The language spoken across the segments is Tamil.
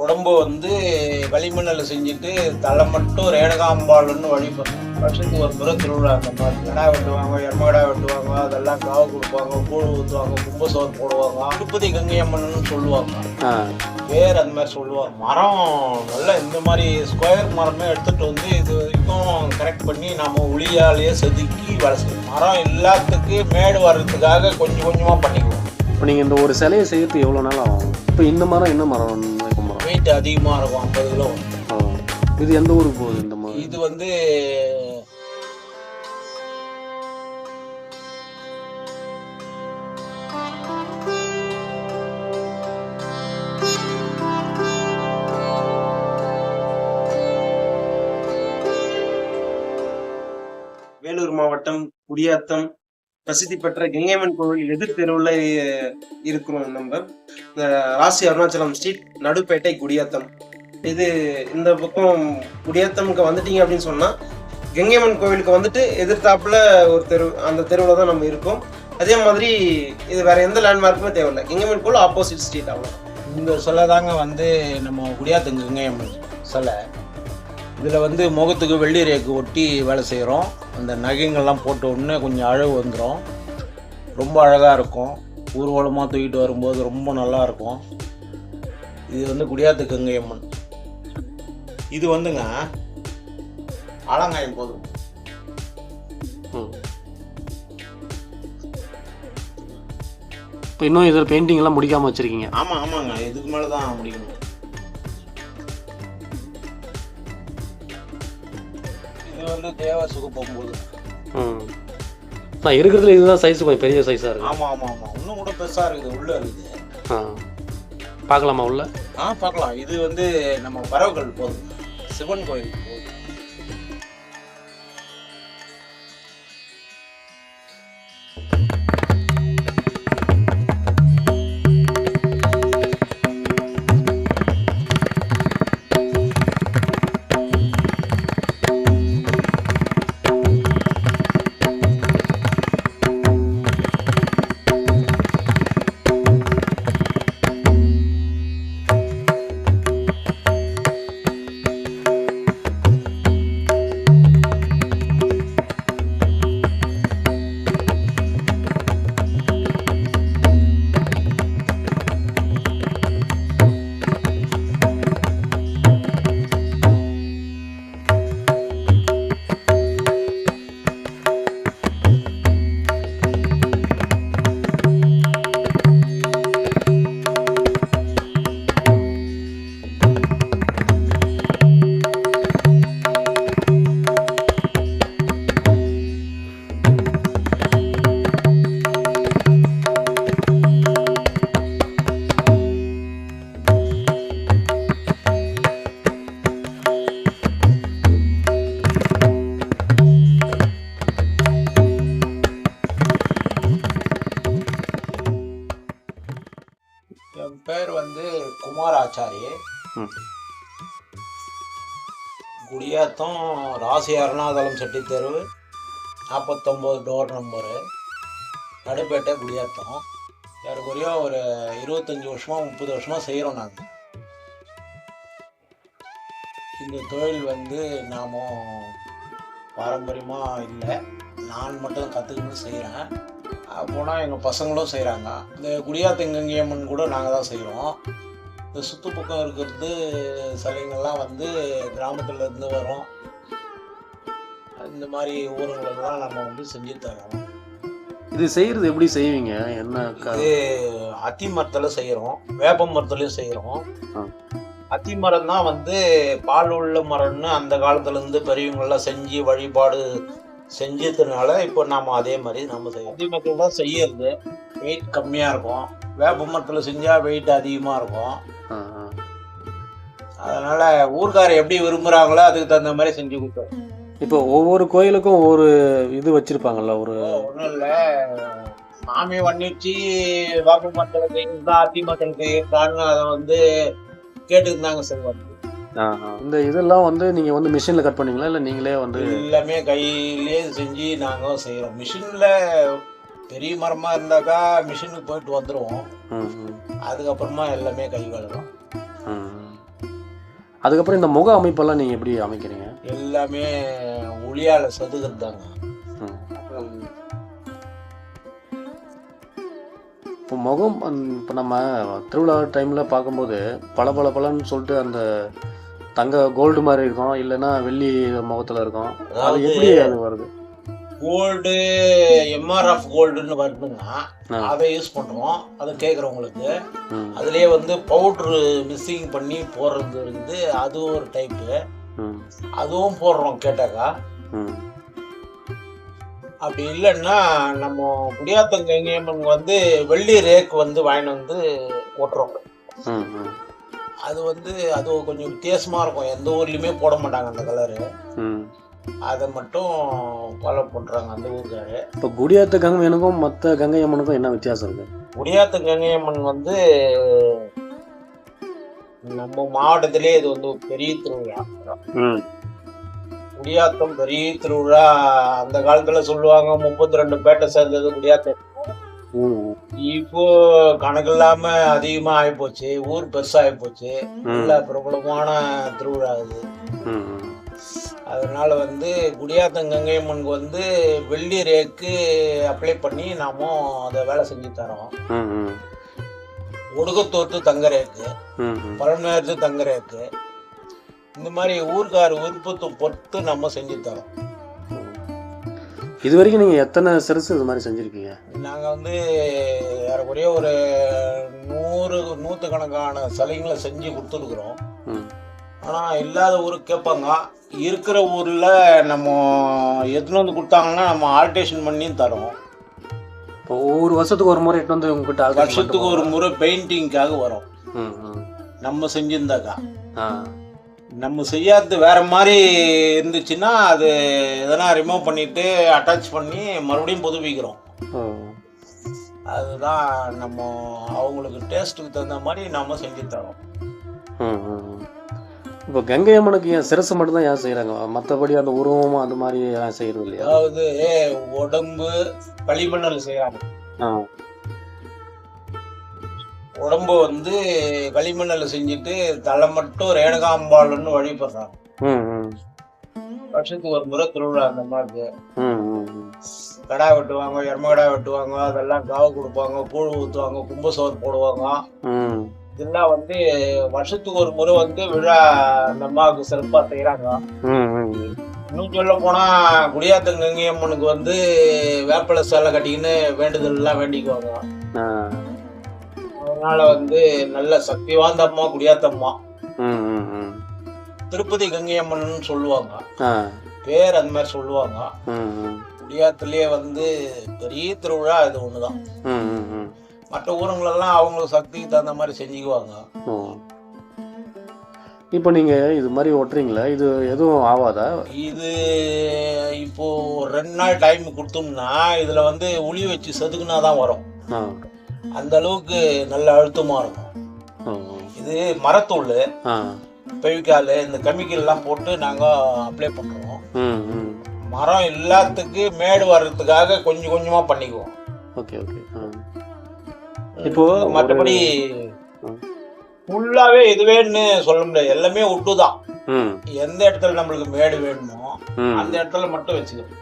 உடம்பு வந்து களிமண்ணில் செஞ்சுட்டு தலை மட்டும் ரேணுகாம்பாள்னு வழிபடும். வருஷத்துக்கு ஒரு முறை திருவிழா. அந்த மாதிரி கடா வெட்டுவாங்க, எருமகடா வெட்டுவாங்க, அதெல்லாம் காவு கொடுப்பாங்க, கூழ் ஊற்றுவாங்க, கும்பசோறு போடுவாங்க. திருப்பதி கங்கை அம்மன்னு சொல்லுவாங்க, பேர் அந்த மாதிரி சொல்லுவாங்க. மரம் நல்லா இந்த மாதிரி ஸ்கொயர் மரமே எடுத்துகிட்டு வந்து இது வரைக்கும் கரெக்ட் பண்ணி நம்ம உளியாலேயே செதுக்கி வேலை செய்யணும். மரம் எல்லாத்துக்கு மேடு வர்றதுக்காக கொஞ்சம் கொஞ்சமாக பண்ணிக்குவோம். இப்போ நீங்கள் இந்த ஒரு சிலையை செய்யறதுக்கு எவ்வளோ நாள் ஆகும்? இப்போ இந்த மரம் என்ன மரம்? வெயிட் அதிகமாக இருக்கும், 50 கிலோ. இது எந்த ஊருக்கு போகுது இந்த மரம்? இது வந்து வேலூர் மாவட்டம் குடியாத்தம் பிரசித்தி பெற்ற கங்கையம்மன் கோவில் எதிர் தெருவில் இருக்கிறோம். நம்ம ராசி அருணாச்சலம் ஸ்ட்ரீட், நடுப்பேட்டை, குடியாத்தம். இது இந்த பக்கம் குடியாத்தமுக்கு வந்துட்டீங்க அப்படின்னு சொன்னா கங்கையம்மன் கோவிலுக்கு வந்துட்டு எதிர்த்தாப்புல ஒரு தெரு, அந்த தெருவில் தான் நம்ம இருக்கோம். அதே மாதிரி இது வேற எந்த லேண்ட்மார்க்குமே தேவையில்லை, கங்கையம்மன் கோவில் ஆப்போசிட் ஸ்ட்ரீட். அவ்வளோ இந்த சிலை தாங்க வந்து நம்ம குடியாத்தம் கங்கையம்மன் சிலை. இதில் வந்து முகத்துக்கு வெள்ளி ரேக்கு ஒட்டி வேலை செய்கிறோம். அந்த நகைங்கள்லாம் போட்ட உடனே கொஞ்சம் அழகு வந்துடும், ரொம்ப அழகாக இருக்கும். ஊர்வலமாக தூக்கிட்டு வரும்போது ரொம்ப நல்லாயிருக்கும். இது வந்து குடியாத்த கங்கையம்மன். இது வந்துங்க ஆலங்காயம் போதும். இப்போ இன்னும் இதில் பெயிண்டிங்லாம் முடிக்காமல் வச்சுருக்கீங்க? ஆமாங்க, இதுக்கு மேலே தான் முடிக்கணும். இது வந்து தேவ சுக போகும்போது நான் இருக்கிறதுல இதுதான் சைஸ், கொஞ்சம் பெரிய சைஸாக இருக்குது. ஆமாம், இன்னும் கூட பெருசாக இருக்குது, உள்ளே இருக்குது. பார்க்கலாமா உள்ள? பார்க்கலாம். இது வந்து நம்ம பறவைகள் போகுது, சிவன் கோயில் போகுது. என் பேர் வந்து குமாராச்சாரி. குடியாத்தம் ராசி அருணாச்சலம் செட்டி தெரு, 49 டோர் நம்பரு, நடுப்பேட்டை, குடியாத்தம். ஏறக்குறைய ஒரு 25 வருஷமா 30 வருஷமா செய்கிறோம். நாங்கள் இந்த தொழில் வந்து நாம் பாரம்பரியமாக இல்லை, நான் மட்டும் கற்றுக்கணும் செய்கிறேன். போனால் எங்கள் பசங்களும் செய்கிறாங்க. இந்த குடியாத்த கங்கையம்மன் கூட நாங்கள் தான் செய்கிறோம். இந்த சுற்றுப்பக்கம் இருக்கிறது சிலைங்கள்லாம் வந்து கிராமத்துலேருந்து வரும். இந்த மாதிரி ஊருங்களெல்லாம் நம்ம வந்து செஞ்சு தரோம். இது செய்கிறது எப்படி செய்வீங்க? என்ன? இது அத்தி மரத்தில் செய்கிறோம், வேப்ப மரத்துலையும் செய்கிறோம். அத்தி மரம் தான் வந்து பால் உள்ள மரம்னு அந்த காலத்துலேருந்து பெரியவங்கள்லாம் செஞ்சு வழிபாடு செஞ்சதுனால இப்போ நாம் அதே மாதிரி நம்ம செய்யணும். அத்தி மரத்தில் தான் செய்யறது வெயிட் கம்மியாக இருக்கும், வேப்ப மரத்தில் செஞ்சால் வெயிட் அதிகமாக இருக்கும். அதனால் ஊர்க்காரர் எப்படி விரும்புகிறாங்களோ அதுக்கு தகுந்த மாதிரி செஞ்சு கொடுத்தோம். இப்போ ஒவ்வொரு கோயிலுக்கும் ஒவ்வொரு இது வச்சுருப்பாங்கள்ல? ஒன்றும் இல்லை, சாமி வண்ணிச்சு வேப்ப மரத்தில் செய்யறதா அத்தி மரத்தில் செய்யறதான்னு அதை வந்து கேட்டுக்கிட்டாங்க செய்வாங்க. இந்த இதெல்லாம் வந்து நீங்கள் வந்து மிஷினில் கட் பண்ணீங்களா இல்லை நீங்களே வந்து? எல்லாமே கையிலே செஞ்சு நாங்கள் செய்கிறோம். மிஷினில் பெரிய மரமாக இருந்தாக்கா மிஷினுக்கு போயிட்டு வந்துடுவோம், அதுக்கப்புறமா எல்லாமே கை கழுவோம். அதுக்கப்புறம் இந்த முக அமைப்பெல்லாம் நீங்கள் எப்படி அமைக்கிறீங்க? எல்லாமே ஒளியால செதுக்கிறதாங்க. இப்போ முகம் இப்போ நம்ம திருவிழா டைமில் பார்க்கும்போது பளபளன்னு சொல்லிட்டு அந்த தங்க கோல்டு மாதிரி இருக்கும், இல்லைன்னா வெள்ளி முகத்தில் இருக்கும். அது எப்படி அது வருது? கோல்டு எம்ஆர்எஃப் கோல்டுன்னு வருதுன்னா அதை யூஸ் பண்ணுறோம். அதை கேட்குறவங்களுக்கு அதுலேயே வந்து பவுட்ரு மிக்சிங் பண்ணி போடுறது இருக்குது. அது ஒரு டைப்பு, அதுவும் போடுறோம் கேட்டாக்கா. அப்படி இல்லைன்னா நம்ம குடியாத்தங்கேயம்மன் வந்து வெள்ளி ரேக்கு வந்து வாங்கிட்டு வந்து ஓட்டுறோம். அது வந்து அது கொஞ்சம் வித்தியாசமாக இருக்கும், எந்த ஊர்லேயுமே போட மாட்டாங்க அந்த கலரு. அதை மட்டும் ஃபாலோ பண்ணுறாங்க அந்த ஊருக்காரு. இப்போ குடியாத்த கங்கையம்மனுக்கும் மற்ற கங்கையம்மனுக்கும் என்ன வித்தியாசம் இருக்குது? குடியாத்த கங்கையம்மன் வந்து நம்ம மாவட்டத்திலே இது வந்து பெரிய திருவிழா. குடியாத்தம் பெரிய திருவிழா. அந்த காலத்துல சொல்லுவாங்க 32 பேட்டை சேர்ந்தது குடியாத்தம். இப்போ கணக்கு இல்லாம அதிகமா ஆயிப்போச்சு, ஊர் பெருசா ஆயிப்போச்சு, நல்ல பிரபலமான திருவிழா இது. அதனால வந்து குடியாத்தம் கங்கையம்மனுக்கு வந்து வெள்ளி ரேக்கு அப்ளை பண்ணி நாம அதை வேலை செஞ்சு தரோம். ஒடுக்கத்தோத்து தங்க ரேக்கு, பழநேரத்து தங்க ரேக்கு, இந்த மாதிரி ஊர்கார் விருப்பத்தை பொறுத்து நம்ம செஞ்சு தரோம். இது வரைக்கும் நீங்கள் எத்தனை சிறுசு இது மாதிரி செஞ்சுருக்கீங்க? நாங்கள் வந்து ஏறக்குறைய ஒரு 100 சிலைங்களை செஞ்சு கொடுத்துருக்குறோம். ஆனால் இல்லாத ஊருக்கு கேட்பாங்க. இருக்கிற ஊரில் நம்ம எடுத்துன்னு வந்து கொடுத்தாங்கன்னா நம்ம ஆல்ட்ரேஷன் பண்ணி தரோம். இப்போ ஒவ்வொரு வருஷத்துக்கு ஒரு முறை எடுத்து வந்து உங்ககிட்ட வருஷத்துக்கு ஒரு முறை பெயிண்டிங்காக வரும். நம்ம செஞ்சிருந்தாக்கா நம்ம செய்யாது வேற மாதிரி இருந்துச்சுன்னா அது எதனா ரிமூவ் பண்ணிட்டு அட்டாச் பண்ணி மறுபடியும் புதுப்பிக்கிறோம். அதுதான் நம்ம அவங்களுக்கு டேஸ்ட்டுக்கு தகுந்த மாதிரி நம்ம செஞ்சு தரோம். இப்போ கங்கையம்மனுக்கு ஏன் சிரசு மட்டும் தான் ஏன் செய்கிறாங்க, மற்றபடி அந்த உருவமும் அந்த மாதிரி ஏன் செய்கிறது இல்லையா? அதாவது உடம்பு களிமண்ணில் செய்கிறாங்க. உடம்பு வந்து களிமண்ணில் செஞ்சுட்டு தலை மட்டும் ரேணுகாம்பாள்னு வழிபடுறாங்க. வருஷத்துக்கு ஒரு முறை திருவிழா அந்த மாதிரி கடா வெட்டுவாங்க, எருமகடா வெட்டுவாங்க, அதெல்லாம் காவு கொடுப்பாங்க, கூழ் ஊற்றுவாங்க, கும்பசோறு போடுவாங்க. இதெல்லாம் வந்து வருஷத்துக்கு ஒரு முறை வந்து விழா அந்த அம்மாவுக்கு சிறப்பா செய்யறாங்க. இன்னும் சொல்ல போனா குடியாத்தம் கங்கையம்மனுக்கு வந்து வேப்பிலை சேலை கட்டிக்கின்னு வேண்டுதல் எல்லாம் வேண்டிக்குவாங்க. அதனால வந்து நல்ல சக்தி வாய்ந்த அம்மா குடியாத்தம்மா. திருப்பதி கங்கையம்மன் சொல்லுவாங்க, பேர் அந்த மாதிரி சொல்லுவாங்க. குடியாத்திலேயே வந்து பெரிய திருவிழா இது ஒண்ணுதான். மற்ற ஊருங்களெல்லாம் அவங்களுக்கு சக்திக்கு தகுந்த மாதிரி செஞ்சுக்குவாங்க. இப்போ நீங்க இது மாதிரி ஓட்டுறீங்களா, இது எதுவும் ஆகாதா? இது இப்போ 2 நாள் டைம் கொடுத்தோம்னா இதுல வந்து உளி வச்சு செதுக்குனாதான் வரும். அந்த அளவுக்கு நல்ல அழுத்தமா இருக்கும். இது மரத்தூள், பெவிக்கால், இந்த கெமிக்கல் எல்லாம் போட்டு நாங்க அப்ளை பண்றோம். மரம் எல்லாத்துக்கு மேடு வர்றதுக்காக கொஞ்சம் கொஞ்சமா பண்ணிக்குவோம். Okay okay. இப்போ மற்றபடி ஃபுல்லாவே இதுவேன்னு சொல்ல முடியாது, எல்லாமே உட்டுதான். எந்த இடத்துல நம்மளுக்கு மேடு வேணுமோ அந்த இடத்துல மட்டும் வச்சுக்கணும்.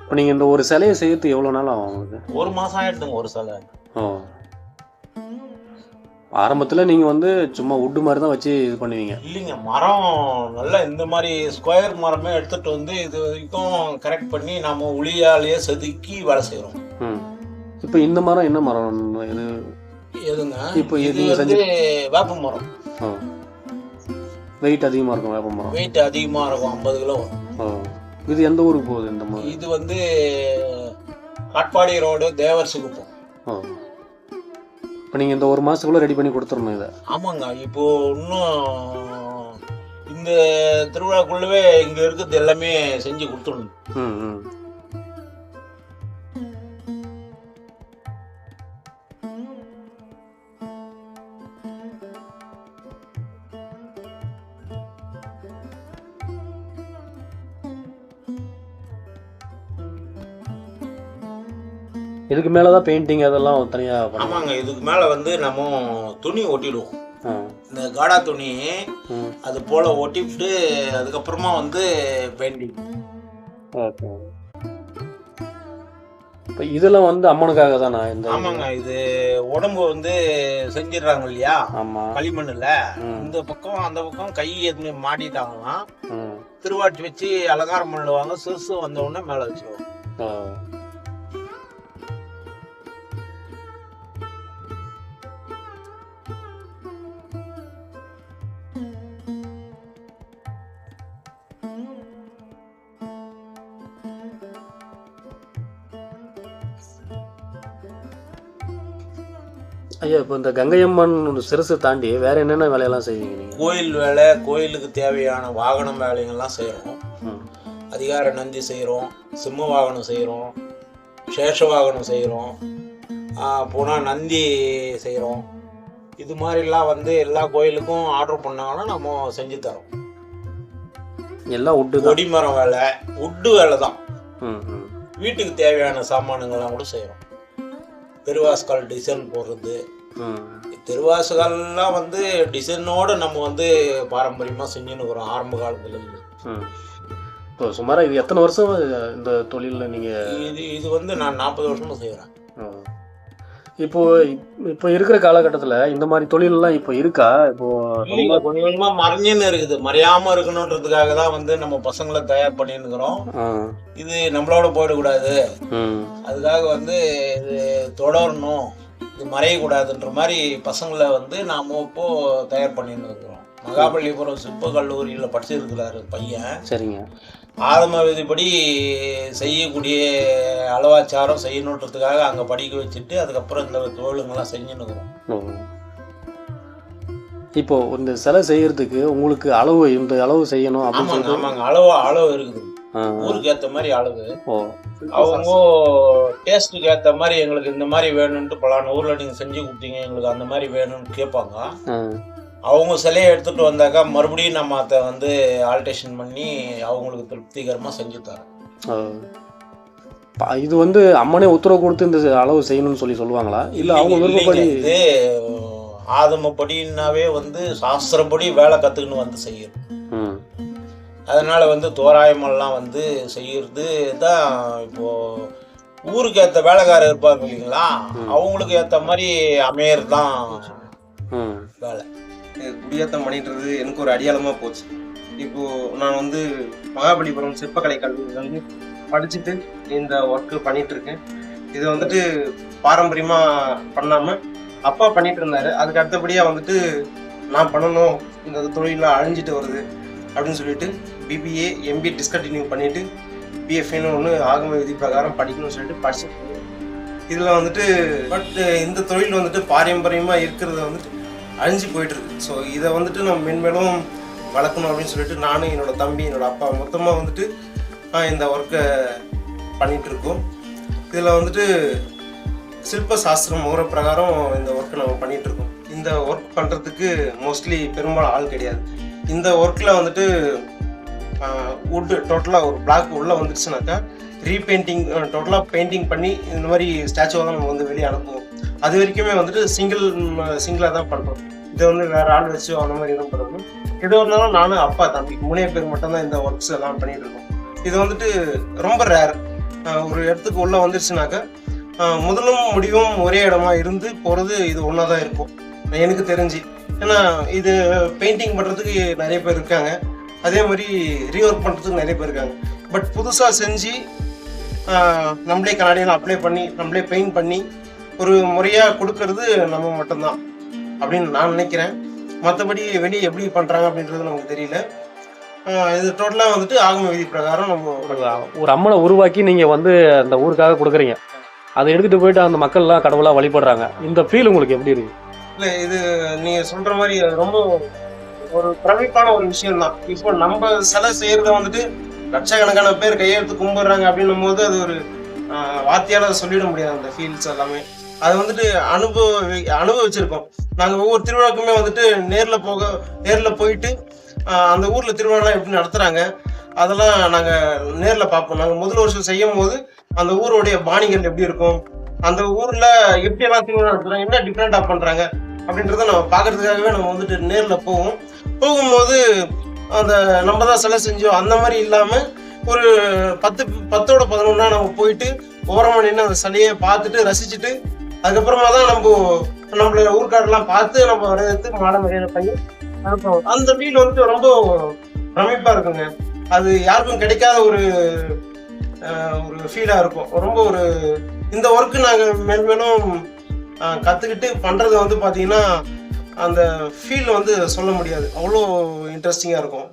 இப்போ நீங்கள் இந்த ஒரு சிலையை செய்யறதுக்கு எவ்வளோ நாள் ஆகும் உங்களுக்கு? 1 மாதம் ஆயிடுதுங்க ஒரு சிலை. ஆரம்பத்தில் நீங்கள் வந்து சும்மா உட்டு மாதிரி தான் வச்சு இது பண்ணுவீங்க? இல்லைங்க, மரம் நல்லா இந்த மாதிரி ஸ்கொயர் மரமே எடுத்துகிட்டு வந்து இது வரைக்கும் கரெக்ட் பண்ணி நம்ம உளியாலேயே செதுக்கி வேலை செய்கிறோம். இப்போ இந்த மரம் என்ன மரம் இது? எதுங்க? இப்போ இது வந்து வேப்ப மரம். வெயிட் அதிகமாக இருக்கும் வேப்ப மரம்? வெயிட் அதிகமாக இருக்கும், 50 கிலோ வரும். இது எந்த ஊருக்கு போகுது இந்த மாதிரி? இது வந்து காட்பாடி ரோடு தேவர்சுக்குப்போம். இப்போ நீங்கள் இந்த 1 மாதத்துக்குள்ளே ரெடி பண்ணி கொடுத்துடணும் இதை? ஆமாங்க. இப்போ இன்னும் இந்த திருவிழாக்குள்ளவே இங்கே இருக்கிறது எல்லாமே செஞ்சு கொடுத்துடணும். இதுக்கு மேலே தான் பெயிண்டிங் அதெல்லாம் தனியாக? ஆமாங்க, இதுக்கு மேலே வந்து நம்ம துணி ஒட்டிடுவோம். இந்த காடா துணி ம். அது போல ஒட்டிவிட்டு அதுக்கப்புறமா வந்து பெயிண்டிங். ஓகே. இப்போ இதெல்லாம் வந்து அம்மனுக்காக தானா இந்த? ஆமாங்க, இது உடம்பு வந்து செஞ்சிடறாங்க இல்லையா ஆமாம். களிமண்ணில். ம். இந்த பக்கம் அந்த பக்கம் கை எதுவுமே மாட்டிட்டாங்கன்னா ம். திருவாட்டி வச்சு அலங்காரம் பண்ணுவாங்க. சிறுசு வந்த உடனே மேலே வச்சிருவாங்க. ஓ. ஐயா, இப்போ இந்த கங்கையம்மன் சிறுசு தாண்டி வேற என்னென்ன வேலையெல்லாம் செய்வீங்க நீங்கள்? கோயில் வேலை, கோயிலுக்கு தேவையான வாகனம் வேலைகள்லாம் செய்கிறோம். ம். அதிகார நந்தி செய்கிறோம், சிம்ம வாகனம் செய்கிறோம், சேஷ வாகனம் செய்கிறோம், போனால் நந்தி செய்கிறோம். இது மாதிரிலாம் வந்து எல்லா கோயிலுக்கும் ஆர்டர் பண்ணாங்கன்னா நம்ம செஞ்சு தரோம். எல்லாம் உட்டு தான். கொடிமரம் வேலை, உட்டு வேலை தான். ம். ம். வீட்டுக்கு தேவையான சாமானுங்கள்லாம் கூட செய்கிறோம். திருவாஸ்கால் டிசைன் போடுறது. ம். திருவாசுகால்லாம் வந்து டிசைனோடு நம்ம வந்து பாரம்பரியமாக செஞ்சுன்னு இருக்கிறோம் ஆரம்ப காலத்துலேருந்து. ம். இப்போ சுமாராக இது எத்தனை வருஷம் இந்த தொழிலில் நீங்கள்? இது வந்து நான் 40 வருஷமாக செய்கிறேன். இப்போ இப்போ இருக்கிற காலகட்டத்தில் இந்த மாதிரி தொழிலெல்லாம் இப்போ இருக்கா? இப்போ ரொம்ப கொஞ்சம் கொஞ்சமாக மறைஞ்சுன்னு இருக்குது. மறையாமல் இருக்கணுன்றதுக்காக தான் வந்து நம்ம பசங்களை தயார் பண்ணின்னு இருக்கிறோம். இது நம்மளோட போயிடக்கூடாது, அதுக்காக வந்து இது தொடரணும், இது மறையக்கூடாதுன்ற மாதிரி பசங்களை வந்து நாம் இப்போ தயார் பண்ணின்னு இருக்கிறோம். மகாபலிபுரம் சிற்ப கல்லூரியில் படிச்சிருக்கிறாரு பையன். சரிங்க. ஆதம விதிப்படி செய்யக்கூடிய அளவாச்சாரம் செய்யணுன்றதுக்காக அங்கே படிக்க வச்சுட்டு அதுக்கப்புறம் இந்த தொழிலுங்கெல்லாம் செஞ்சுன்னு இருக்கிறோம். இப்போ இந்த சிலை செய்யறதுக்கு உங்களுக்கு அளவு இந்த அளவு செய்யணும் அப்படின்னு ஆமாங்க சொல்லிட்டு? ஆமாங்க, அளவு இருக்குது. ஊருக்கு ஏற்ற மாதிரி அளவு. அவங்க டேஸ்ட்டுக்கு ஏற்ற மாதிரி எங்களுக்கு இந்த மாதிரி வேணும்ட்டு பலான ஊரில் நீங்கள் செஞ்சு கொடுத்தீங்க எங்களுக்கு அந்த மாதிரி வேணும்னு கேட்பாங்க. அவங்க சிலையை எடுத்துகிட்டு வந்தாக்கா மறுபடியும் நம்ம அதை வந்து ஆல்ட்ரேஷன் பண்ணி அவங்களுக்கு திருப்திகரமாக செஞ்சு தரோம். இது வந்து அம்மனே உத்தரவு கொடுத்து இந்த அளவு செய்யணும்னு சொல்லுவாங்களா இல்லை அவங்க விருப்பப்படி? இது ஆதமப்படினாவே வந்து சாஸ்திரப்படி வேலை கற்றுக்கின்னு வந்து செய்யணும். அதனால வந்து தோராயமெல்லாம் வந்து செய்யறது தான். இப்போ ஊருக்கு ஏற்ற வேலைக்காரர் இருப்பாங்க இல்லைங்களா, அவங்களுக்கு ஏற்ற மாதிரி அமையறது தான் வேலை. குடியாத்தம் பண்ணின்றது எனக்கு ஒரு அடையாளமாக போச்சு. இப்போது நான் வந்து மகாபலிபுரம் சிற்பக்கலை கல்லூரியில் வந்து படிச்சுட்டு இந்த ஒர்க்கு பண்ணிட்டு இருக்கேன். இதை வந்துட்டு பாரம்பரியமாக பண்ணாமல் அப்பா பண்ணிட்டு இருந்தாரு. அதுக்கு அடுத்தபடியாக வந்துட்டு நான் பண்ணணும், இந்த தொழிலில் அழிஞ்சிட்டு வருது அப்படின்னு சொல்லிட்டு பிபிஏ எம்பிஏ டிஸ்கண்டினியூ பண்ணிட்டு பிஎஃப்ஏன்னு ஒன்று ஆகம விதி பிரகாரம் படிக்கணும்னு சொல்லிட்டு படிச்சுட்டு இதில் வந்துட்டு பட் இந்த தொழில் வந்துட்டு பாரம்பரியமாக இருக்கிறத வந்துட்டு அழிஞ்சு போயிட்டு இருக்கு. ஸோ இதை வந்துட்டு நம்ம மென்மேலும் வளர்க்கணும் அப்படின்னு சொல்லிட்டு நானும் என்னோட தம்பி என்னோட அப்பா மொத்தமாக வந்துட்டு இந்த ஒர்க்கை பண்ணிட்டு இருக்கோம். இதில் வந்துட்டு சிற்ப சாஸ்திரம் முறை பிரகாரம் இந்த ஒர்க்கை நம்ம பண்ணிட்டு இருக்கோம். இந்த ஒர்க் பண்ணுறதுக்கு மோஸ்ட்லி பெரும்பாலும் ஆள் கிடையாது. இந்த ஒர்க்கில் வந்துட்டு வுட்டு டோட்டலாக ஒரு பிளாக் உள்ளே வந்துடுச்சுனாக்கா ரீபெயிண்டிங் டோட்டலாக பெயிண்டிங் பண்ணி இந்த மாதிரி ஸ்டாச்சுவை தான் நம்ம வந்து வெளியே அனுப்புவோம். அது வரைக்குமே வந்துட்டு சிங்கிளாக தான் பண்ணுறோம். இதை வந்து வேறு ஆள் வச்சு அந்த மாதிரி தான் பண்ணுறோம். எது இருந்தாலும் நானும் அப்பா தம்பி 3 பேர் மட்டும்தான் இந்த ஒர்க்ஸ் எல்லாம் பண்ணிகிட்டு இருக்கோம். இது வந்துட்டு ரொம்ப ரேர். ஒரு இடத்துக்கு உள்ளே வந்துருச்சுனாக்கா முதலும் முடிவும் ஒரே இடமா இருந்து போகிறது இது ஒன்றா தான் இருக்கும் எனக்கு தெரிஞ்சு. ஏன்னா இது பெயிண்டிங் பண்ணுறதுக்கு நிறைய பேர் இருக்காங்க, அதே மாதிரி ரீஒர்க் பண்ணுறதுக்கு நிறைய பேர் இருக்காங்க. பட் புதுசாக செஞ்சு நம்மளே கண்ணாடியில் அப்ளை பண்ணி நம்மளே பெயிண்ட் பண்ணி ஒரு முறையாக கொடுக்கறது நம்ம மட்டும்தான் அப்படின்னு நான் நினைக்கிறேன். மற்றபடி வெளியே எப்படி பண்ணுறாங்க அப்படின்றது நமக்கு தெரியல. இது டோட்டலாக வந்துட்டு ஆகம விதி பிரகாரம் நம்ம ஒரு அம்மனை உருவாக்கி நீங்கள் வந்து அந்த ஊருக்காக கொடுக்குறீங்க, அதை எடுத்துகிட்டு போயிட்டு அந்த மக்கள்லாம் கடவுளாக வழிபடுறாங்க. இந்த ஃபீல் உங்களுக்கு எப்படி இருக்கு? இல்லை, இது நீங்கள் சொல்கிற மாதிரி ரொம்ப ஒரு பிரமிப்பான ஒரு விஷயம் தான். இப்போ நம்ம சிலை செய்கிறத வந்துட்டு லட்சக்கணக்கான பேர் கையெழுத்து கும்பிடுறாங்க அப்படின்னும் போது அது ஒரு வார்த்தையால் சொல்லிட முடியாது. அந்த ஃபீல்ஸ் எல்லாமே அது வந்துட்டு அனுபவிச்சிருக்கோம். நாங்கள் ஒவ்வொரு திருவிழாக்குமே வந்துட்டு நேரில் போயிட்டு அந்த ஊரில் திருவிழாலாம் எப்படி நடத்துகிறாங்க அதெல்லாம் நாங்கள் நேரில் பார்ப்போம். நாங்கள் முதல் வருஷம் செய்யும் போது அந்த ஊருடைய பாணிகள் எப்படி இருக்கும், அந்த ஊரில் எப்படியெல்லாம் திருவிழா நடத்துகிறாங்க, என்ன டிஃப்ரெண்ட்டாக பண்ணுறாங்க அப்படின்றத நம்ம பார்க்கறதுக்காகவே நம்ம வந்துட்டு நேரில் போகும்போது அந்த நம்ம தான் சிலை செஞ்சோம் அந்த மாதிரி இல்லாமல் ஒரு 10ஓட 11 நம்ம போயிட்டு ஓரமாக நின்று அந்த சிலையை பார்த்துட்டு ரசிச்சுட்டு அதுக்கப்புறமா தான் நம்மளோட ஊர்க்காடெல்லாம் பார்த்து நம்ம வரவேற்று மாலை மரியாதை பண்ணி அந்த ஃபீல் வந்துட்டு ரொம்ப பிரமிப்பாக இருக்குங்க. அது யாருக்கும் கிடைக்காத ஒரு ஃபீலாக இருக்கும். ரொம்ப இந்த ஒர்க்கு நாங்கள் மேலும் கற்றுக்கிட்டு பண்ணுறது வந்து பார்த்தீங்கன்னா அந்த ஃபீல் வந்து சொல்ல முடியாது, அவ்வளோ இன்ட்ரெஸ்டிங்காக இருக்கும்.